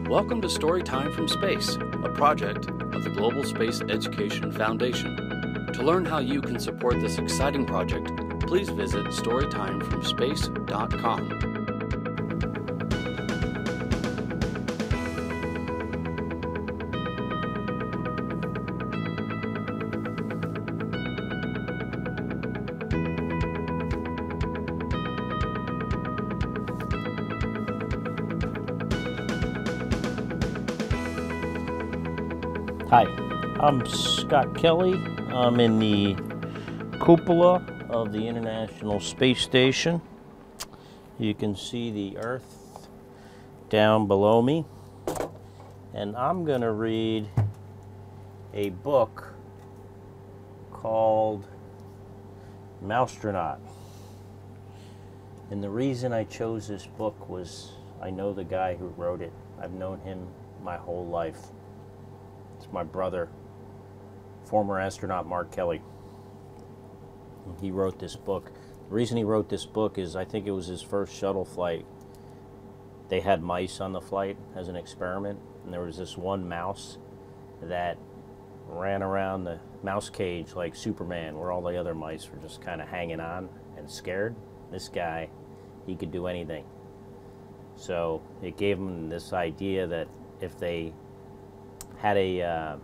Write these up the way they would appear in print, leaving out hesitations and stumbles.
Welcome to Storytime from Space, a project of the Global Space Education Foundation. To learn how you can support this exciting project, please visit storytimefromspace.com. Hi, I'm Scott Kelly. I'm in the cupola of the International Space Station. You can see the Earth down below me. And I'm going to read a book called Mousestronaut. And the reason I chose this book was I know the guy who wrote it. I've known him my whole life. It's my brother, former astronaut Mark Kelly. He wrote this book. The reason he wrote this book is I think it was his first shuttle flight. They had mice on the flight as an experiment, and there was this one mouse that ran around the mouse cage like Superman, where all the other mice were just kind of hanging on and scared. This guy, he could do anything. So it gave him this idea that if they had a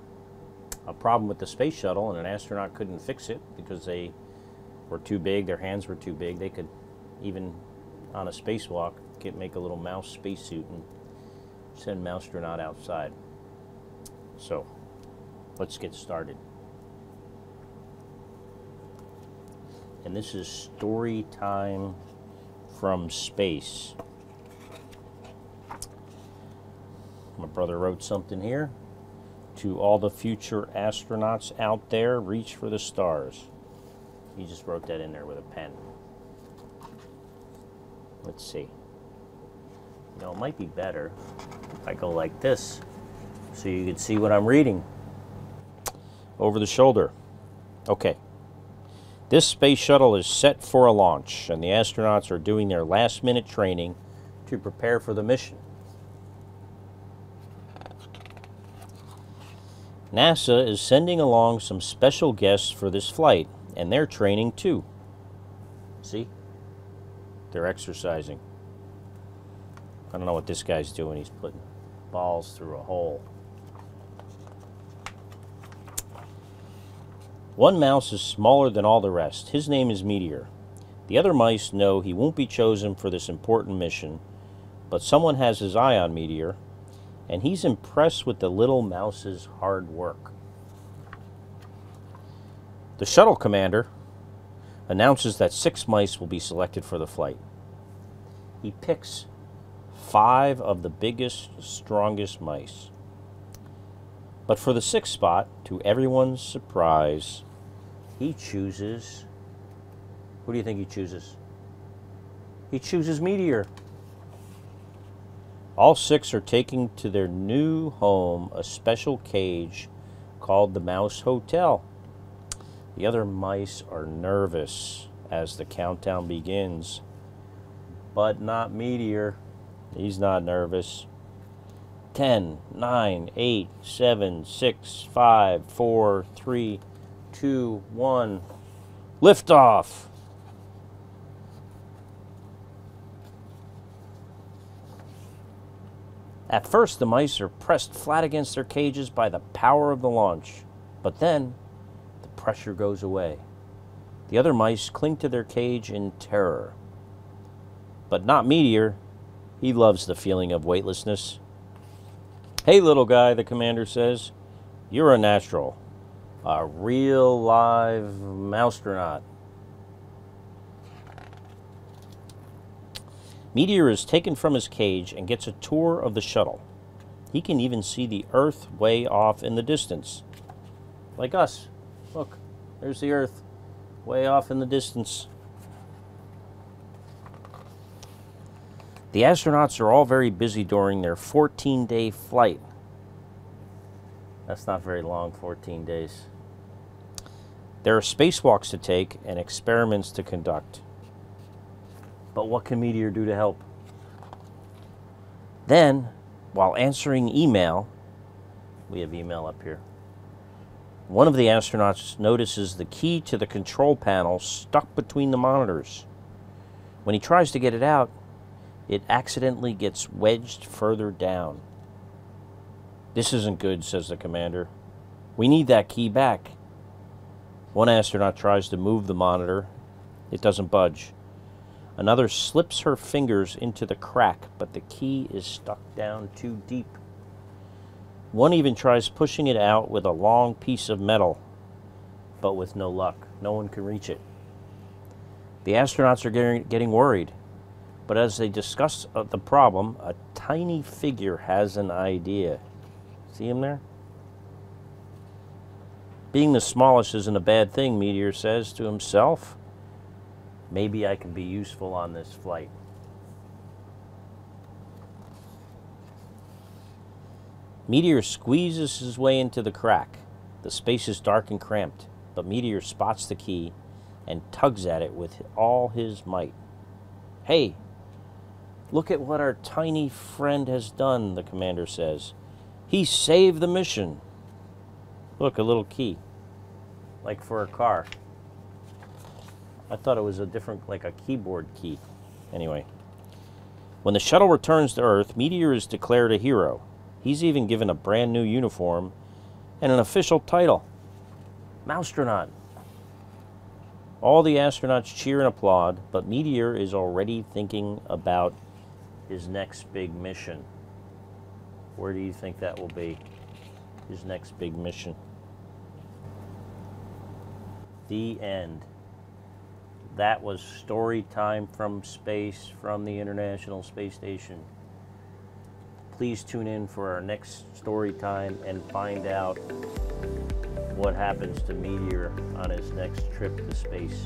problem with the space shuttle and an astronaut couldn't fix it because they were too big, their hands were too big, they could, even on a spacewalk, make a little mouse spacesuit and send Mousestronaut outside. So, let's get started. And this is Story Time from Space. My brother wrote something here. To all the future astronauts out there, reach for the stars. He just wrote that in there with a pen. Let's see. You know, it might be better if I go like this so you can see what I'm reading. Over the shoulder. Okay. This space shuttle is set for a launch, and the astronauts are doing their last-minute training to prepare for the mission. NASA is sending along some special guests for this flight, and they're training too. See? They're exercising. I don't know what this guy's doing. He's putting balls through a hole. One mouse is smaller than all the rest. His name is Meteor. The other mice know he won't be chosen for this important mission, but someone has his eye on Meteor, and he's impressed with the little mouse's hard work. The shuttle commander announces that 6 mice will be selected for the flight. He picks 5 of the biggest, strongest mice. But for the 6th spot, to everyone's surprise, he chooses... Who do you think he chooses? He chooses Meteor. All 6 are taking to their new home a special cage called the Mouse Hotel. The other mice are nervous as the countdown begins, but not Meteor. He's not nervous. 10, 9, 8, 7, 6, 5, 4, 3, 2, 1. Liftoff! At first, the mice are pressed flat against their cages by the power of the launch, but then the pressure goes away. The other mice cling to their cage in terror. But not Meteor. He loves the feeling of weightlessness. Hey, little guy, the commander says, you're a natural, a real live Mousestronaut. Meteor is taken from his cage and gets a tour of the shuttle. He can even see the Earth way off in the distance. Like us. Look, there's the Earth, way off in the distance. The astronauts are all very busy during their 14-day flight. That's not very long, 14 days. There are spacewalks to take and experiments to conduct. But what can Meteor do to help? Then, While answering email, we have email up here, one of the astronauts notices the key to the control panel stuck between the monitors. When he tries to get it out, it accidentally gets wedged further down. "This isn't good," says the commander. "We need that key back." One astronaut tries to move the monitor. It doesn't budge. Another slips her fingers into the crack, but the key is stuck down too deep. One even tries pushing it out with a long piece of metal, but with no luck. No one can reach it. The astronauts are getting worried, but as they discuss the problem, a tiny figure has an idea. See him there? "Being the smallest isn't a bad thing," Meteor says to himself. "Maybe I can be useful on this flight." Meteor squeezes his way into the crack. The space is dark and cramped, but Meteor spots the key and tugs at it with all his might. "Hey, look at what our tiny friend has done," the commander says. "He saved the mission." Look, a little key, like for a car. I thought it was a different, like a keyboard key. Anyway, when the shuttle returns to Earth, Meteor is declared a hero. He's even given a brand new uniform and an official title, Mousestronaut. All the astronauts cheer and applaud, but Meteor is already thinking about his next big mission. Where do you think that will be? His next big mission. The end. That was story time from space, from the International Space Station. Please tune in for our next story time and find out what happens to Meteor on his next trip to space.